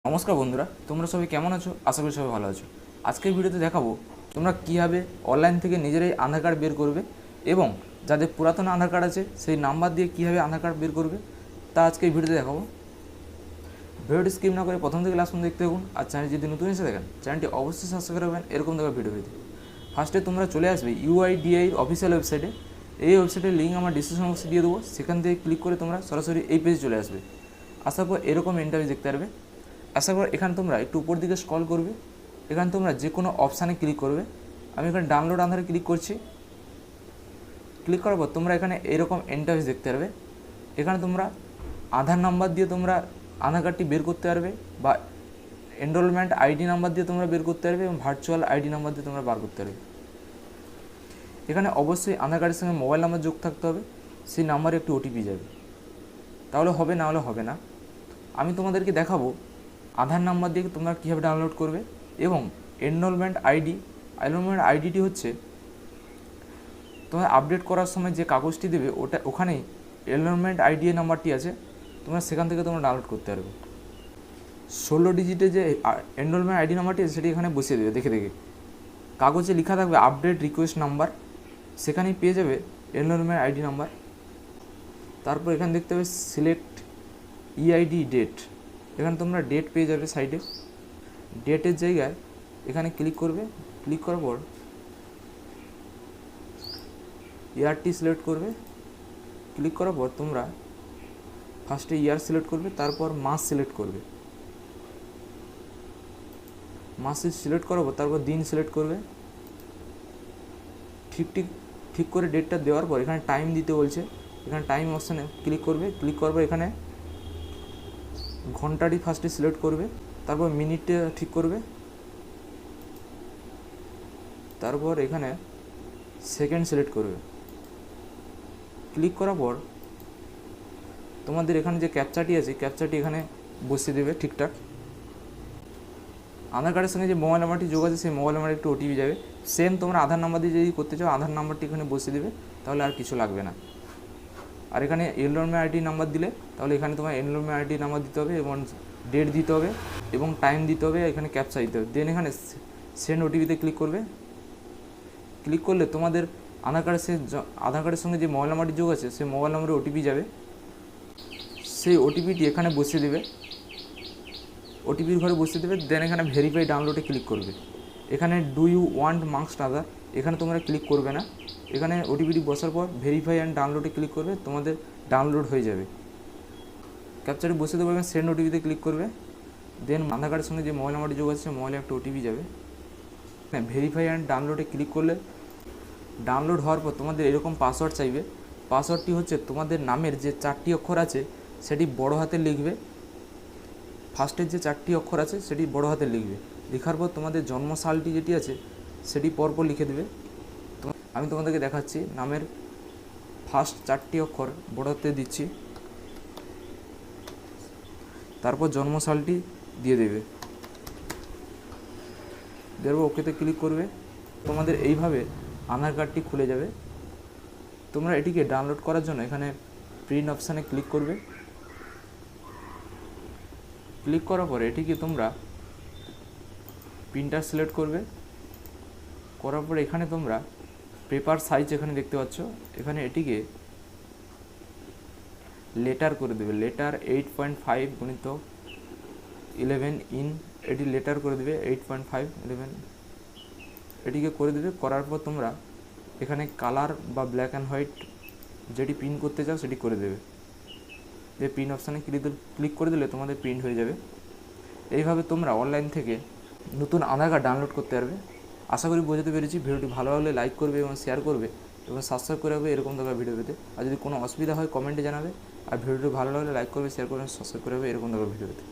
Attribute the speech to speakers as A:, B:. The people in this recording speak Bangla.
A: নমস্কার বন্ধুরা, তোমরা সবাই কেমন আছো? আশা করি সবাই ভালো আছো। আজকের ভিডিওতে দেখাবো তোমরা কীভাবে অনলাইন থেকে নিজেরাই আধার কার্ড বের করবে এবং যাদের পুরাতন আধার কার্ড আছে সেই নাম্বার দিয়ে কীভাবে আধার কার্ড বের করবে তা আজকে এই ভিডিওতে দেখাবো। ভিডিওটি স্কিপ না করে প্রথম থেকে লাস্ট পর্যন্ত দেখতে থাকুন। আর চ্যানেল যদি নতুন এসে দেখেন চ্যানেলটি অবশ্যই সাবস্ক্রাইব করবেন এরকম দেওয়া ভিডিও পেতে। ফার্স্টে তোমরা চলে আসবে ইউআইডিআইর অফিসিয়াল ওয়েবসাইটে। এই ওয়েবসাইটের লিঙ্ক আমার ডিসক্রিপশন বক্সে দিয়ে দেবো। সেখান থেকে ক্লিক করে তোমরা সরাসরি এই পেজে চলে আসবে। আসার পর এরকম ইন্টারভিউ দেখতে পারবে। আসার পর এখানে তোমরা একটু উপর দিকে স্ক্রল করবে। এখানে তোমরা যে কোনো অপশানে ক্লিক করবে। আমি এখানে ডাউনলোড আধারে ক্লিক করছি। ক্লিক করার পর তোমরা এখানে এরকম ইন্টারফেস দেখতে পারবে। এখানে তোমরা আধার নাম্বার দিয়ে তোমরা আধার কার্ডটি বের করতে পারবে বা এনরোলমেন্ট আইডি নাম্বার দিয়ে তোমরা বের করতে পারবে এবং ভার্চুয়াল আইডি নাম্বার দিয়ে তোমরা বার করতে পারবে। এখানে অবশ্যই আধার কার্ডের সঙ্গে মোবাইল নাম্বার যোগ থাকতে হবে। সেই নাম্বারে একটি ওটিপি যাবে, তাহলে হবে, না হলে হবে না। আমি তোমাদেরকে দেখাবো আধার নাম্বার দিয়ে তোমরা কীভাবে ডাউনলোড করবে এবং এনরোলমেন্ট আইডিটি হচ্ছে তোমরা আপডেট করার সময় যে কাগজটি দেবে ওখানেই এনরোলমেন্ট আইডি নাম্বারটি আছে, তোমরা সেখান থেকে তোমরা ডাউনলোড করতে পারবে। 16 ডিজিটে যে এনরোলমেন্ট আইডি নাম্বারটি আছে সেটি এখানে বসিয়ে দেবে। দেখে কাগজে লেখা থাকবে আপডেট রিকোয়েস্ট নাম্বার, সেখানেই পেয়ে যাবে এনরোলমেন্ট আইডি নাম্বার। তারপর এখানে দেখতে হবে সিলেক্ট ইআইডি ডেট। এখানে তোমরা ডেট পেয়ে যাবে সাইডে। ডেটের জায়গায় এখানে ক্লিক করবে। ক্লিক করার পর ইয়ারটি সিলেক্ট করবে। ক্লিক করার পর তোমরা ফার্স্টে ইয়ার সিলেক্ট করবে, তারপর মাস সিলেক্ট করবে। মাস সিলেক্ট করার পর তারপর দিন সিলেক্ট করবে। ঠিক করে ডেটটা দেওয়ার পর এখানে টাইম দিতে বলছে। এখানে টাইম অপশানে ক্লিক করবে। ক্লিক করার পর এখানে ঘন্টাটি ফার্স্টে সিলেক্ট করবে, তারপর মিনিটে ঠিক করবে, তারপর এখানে সেকেন্ড সিলেক্ট করবে। ক্লিক করার পর তোমাদের এখানে যে ক্যাপচাটি আছে ক্যাপচাটি এখানে বসিয়ে দেবে ঠিকঠাক। আধার কার্ডের সঙ্গে যে মোবাইল নাম্বারটি যোগ আছে সেই মোবাইল নাম্বারে একটু ওটিপি যাবে। সেম তোমরা আধার নাম্বার দিয়ে যদি করতে চাও আধার নাম্বারটি এখানে বসিয়ে দেবে, তাহলে আর কিছু লাগবে না। আর এখানে এনরোলমেন্ট আইডি নাম্বার দিলে তাহলে এখানে তোমার এনরোলমেন্ট আইডি নাম্বার দিতে হবে এবং ডেট দিতে হবে এবং টাইম দিতে হবে, এখানে ক্যাপচা দিতে হবে। দেন এখানে সেন্ড ওটিপিতে ক্লিক করবে। ক্লিক করলে তোমাদের আধার কার্ডের সঙ্গে যে মোবাইল নাম্বারটি যোগ আছে সেই মোবাইল নাম্বারে ওটিপি যাবে। সেই ওটিপিটি এখানে বসিয়ে দেবে, ওটিপির ঘরে বসিয়ে দেবে। দেন এখানে ভেরিফাই ডাউনলোডে ক্লিক করবে। এখানে ডু ইউ ওয়ান্ট মার্কস আধার এখানে তোমরা ক্লিক করবে না। এখানে ওটিপিটি বসার পর ভেরিফাই অ্যান্ড ডাউনলোডে ক্লিক করবে, তোমাদের ডাউনলোড হয়ে যাবে। ক্যাপচারে বসে দেবো এবং সেন্ড ওটিপিতে ক্লিক করবে। দেন আধার কার্ডের সঙ্গে যে মোবাইল নাম্বারটি যোগ আছে মোবাইলে একটা ওটিপি যাবে। হ্যাঁ, ভেরিফাই অ্যান্ড ডাউনলোডে ক্লিক করলে ডাউনলোড হওয়ার পর তোমাদের এরকম পাসওয়ার্ড চাইবে। পাসওয়ার্ডটি হচ্ছে তোমাদের নামের যে 4টি অক্ষর আছে সেটি বড় হাতে লিখবে। ফার্স্টের যে 4টি অক্ষর আছে সেটি বড় হাতে লিখবে। লেখার পর তোমাদের জন্মসালটি যেটি আছে সেটি পরপর লিখে দেবে। আমি তোমাদেরকে দেখাচ্ছি, নামের ফার্স্ট 4টি অক্ষর বড় হাতে দিচ্ছি, তারপর জন্মসালটি দিয়ে দেবে। দেবো ওকেতে ক্লিক করবে। তোমাদের এইভাবে আধার কার্ডটি খুলে যাবে। তোমরা এটিকে ডাউনলোড করার জন্য এখানে প্রিন্ট অপশানে ক্লিক করবে। ক্লিক করার পরে এটিকে তোমরা প্রিন্টার সিলেক্ট করবে। করার পরে এখানে তোমরা পেপার সাইজ এখানে দেখতে পাচ্ছ, এখানে এটিকে লেটার করে দেবে। লেটার 8.5 গুণিত 11 ইন, এটি লেটার করে দেবে 8.5 11 এটিকে করে দেবে। করার পর তোমরা এখানে কালার বা ব্ল্যাক অ্যান্ড হোয়াইট যেটি প্রিন্ট করতে চাও সেটি করে দেবে। প্রিন্ট অপশানে ক্লিক করে দিলে তোমাদের প্রিন্ট হয়ে যাবে। এইভাবে তোমরা অনলাইন থেকে নতুন আধার কার্ড ডাউনলোড করতে পারবে। আশা করি বোঝাতে পেরেছি। ভিডিওটি ভালো লাগলে লাইক করবে এবং শেয়ার করবে এবং সাবস্ক্রাইব করে রাখবে এরকম ধরনের ভিডিও পেতে। আর যদি কোনো অসুবিধা হয় কমেন্টে জানাবে। আর ভিডিওটি ভালো লাগলে লাইক করবে, শেয়ার করবে, সাবস্ক্রাইব করে রাখবে এরকম ধরনের ভিডিও পেতে।